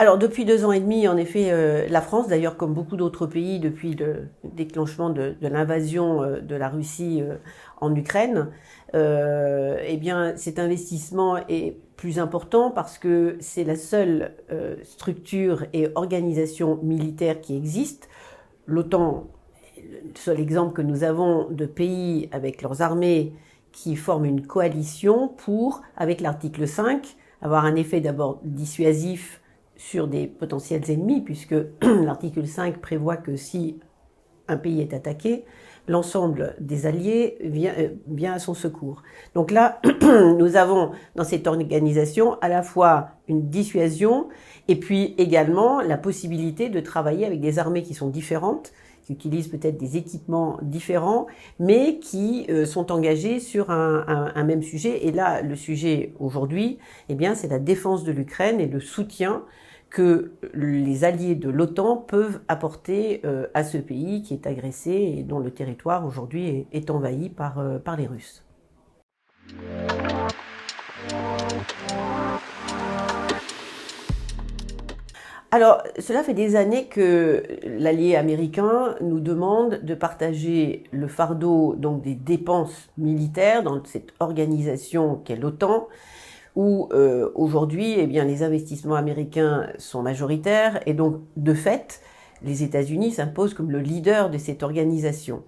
Alors, depuis 2 ans et demi, en effet, la France, d'ailleurs, comme beaucoup d'autres pays, depuis le déclenchement de l'invasion de la Russie en Ukraine, eh bien, cet investissement est plus important parce que c'est la seule structure et organisation militaire qui existe. L'OTAN, le seul exemple que nous avons de pays avec leurs armées qui forment une coalition pour, avec l'article 5, avoir un effet d'abord dissuasif sur des potentiels ennemis, puisque l'article 5 prévoit que si un pays est attaqué, l'ensemble des alliés vient à son secours. Donc là, nous avons dans cette organisation à la fois une dissuasion et puis également la possibilité de travailler avec des armées qui sont différentes, qui utilisent peut-être des équipements différents, mais qui sont engagés sur un même sujet. Et là, le sujet aujourd'hui, eh bien, c'est la défense de l'Ukraine et le soutien que les alliés de l'OTAN peuvent apporter à ce pays qui est agressé et dont le territoire aujourd'hui est envahi par les Russes. Alors, cela fait des années que l'allié américain nous demande de partager le fardeau donc des dépenses militaires dans cette organisation qu'est l'OTAN, où aujourd'hui, eh bien, les investissements américains sont majoritaires et donc, de fait, les États-Unis s'imposent comme le leader de cette organisation.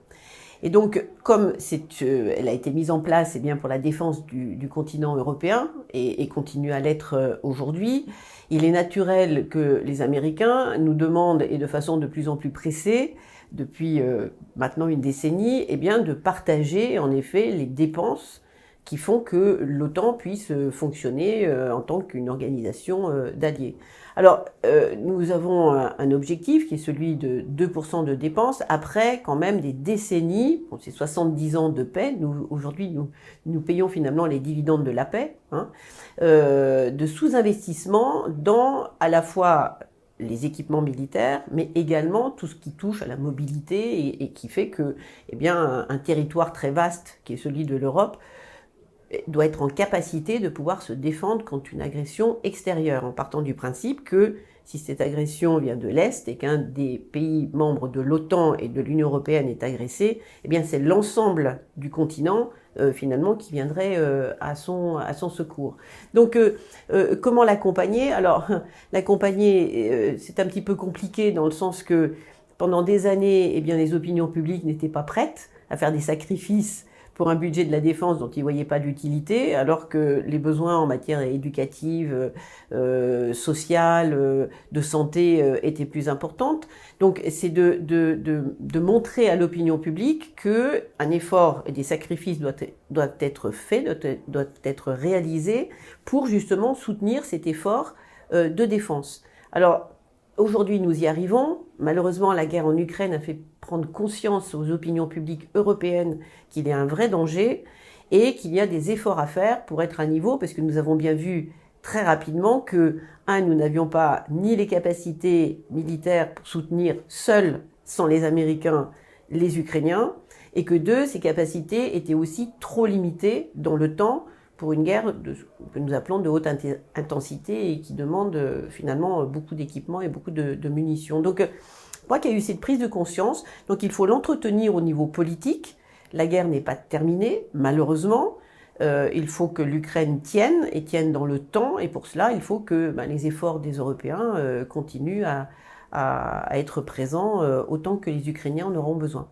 Et donc, comme elle a été mise en place, eh bien, pour la défense du continent européen et continue à l'être aujourd'hui, il est naturel que les Américains nous demandent, et de façon de plus en plus pressée, depuis maintenant une décennie, eh bien, de partager en effet les dépenses qui font que l'OTAN puisse fonctionner en tant qu'une organisation d'alliés. Alors, nous avons un objectif qui est celui de 2% de dépenses, après quand même des décennies, bon, c'est 70 ans de paix, aujourd'hui nous payons finalement les dividendes de la paix, hein, de sous-investissement dans à la fois les équipements militaires, mais également tout ce qui touche à la mobilité et qui fait que, eh bien, un territoire très vaste, qui est celui de l'Europe, doit être en capacité de pouvoir se défendre contre une agression extérieure, en partant du principe que si cette agression vient de l'Est et qu'un des pays membres de l'OTAN et de l'Union européenne est agressé, eh bien c'est l'ensemble du continent finalement qui viendrait à son secours. Donc comment l'accompagner? Alors l'accompagner, c'est un petit peu compliqué dans le sens que pendant des années, eh bien les opinions publiques n'étaient pas prêtes à faire des sacrifices pour un budget de la défense dont ils ne voyaient pas l'utilité, alors que les besoins en matière éducative, sociale, de santé étaient plus importantes. Donc c'est de montrer à l'opinion publique qu'un effort et des sacrifices doivent être faits, doivent être réalisés pour justement soutenir cet effort de défense. Alors, aujourd'hui, nous y arrivons. Malheureusement, la guerre en Ukraine a fait prendre conscience aux opinions publiques européennes qu'il y a un vrai danger et qu'il y a des efforts à faire pour être à niveau, parce que nous avons bien vu très rapidement que, nous n'avions pas ni les capacités militaires pour soutenir seuls, sans les Américains, les Ukrainiens, et que deux, ces capacités étaient aussi trop limitées dans le temps pour une guerre que nous appelons de haute intensité et qui demande finalement beaucoup d'équipements et beaucoup de munitions. Donc, je crois qu'il y a eu cette prise de conscience. Donc, il faut l'entretenir au niveau politique. La guerre n'est pas terminée, malheureusement. Il faut que l'Ukraine tienne dans le temps. Et pour cela, il faut que les efforts des Européens continuent à être présents autant que les Ukrainiens en auront besoin.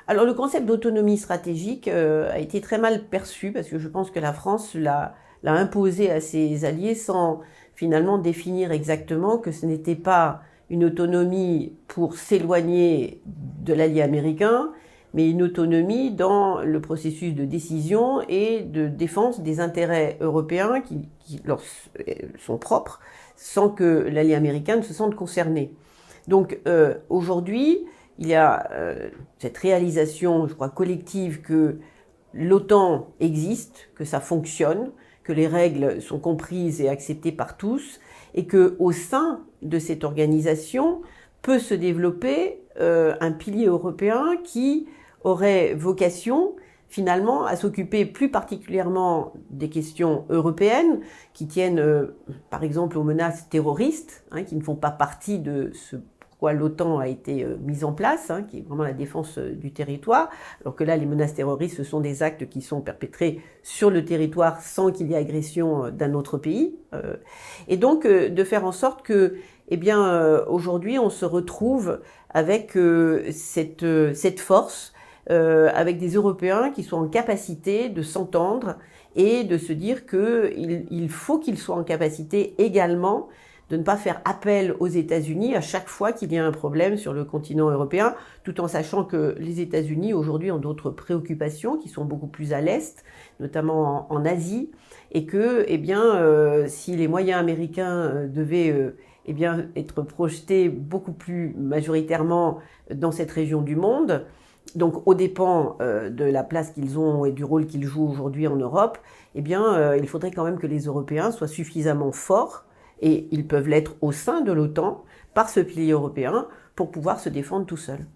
Alors le concept d'autonomie stratégique a été très mal perçu parce que je pense que la France l'a imposé à ses alliés sans finalement définir exactement que ce n'était pas une autonomie pour s'éloigner de l'allié américain, mais une autonomie dans le processus de décision et de défense des intérêts européens qui leur sont propres sans que l'allié américain ne se sente concerné. Donc aujourd'hui, il y a cette réalisation, je crois, collective que l'OTAN existe, que ça fonctionne, que les règles sont comprises et acceptées par tous, et qu'au sein de cette organisation peut se développer un pilier européen qui aurait vocation finalement à s'occuper plus particulièrement des questions européennes qui tiennent par exemple aux menaces terroristes, qui ne font pas partie de ce pourquoi l'OTAN a été mise en place, qui est vraiment la défense du territoire, alors que là les menaces terroristes ce sont des actes qui sont perpétrés sur le territoire sans qu'il y ait agression d'un autre pays, et donc de faire en sorte que aujourd'hui on se retrouve avec cette force, avec des Européens qui sont en capacité de s'entendre et de se dire qu'il faut qu'ils soient en capacité également de ne pas faire appel aux États-Unis à chaque fois qu'il y a un problème sur le continent européen, tout en sachant que les États-Unis aujourd'hui ont d'autres préoccupations qui sont beaucoup plus à l'est, notamment en Asie, et que si les moyens américains devaient être projetés beaucoup plus majoritairement dans cette région du monde, donc aux dépens de la place qu'ils ont et du rôle qu'ils jouent aujourd'hui en Europe, il faudrait quand même que les Européens soient suffisamment forts, et ils peuvent l'être au sein de l'OTAN, par ce pilier européen, pour pouvoir se défendre tout seuls.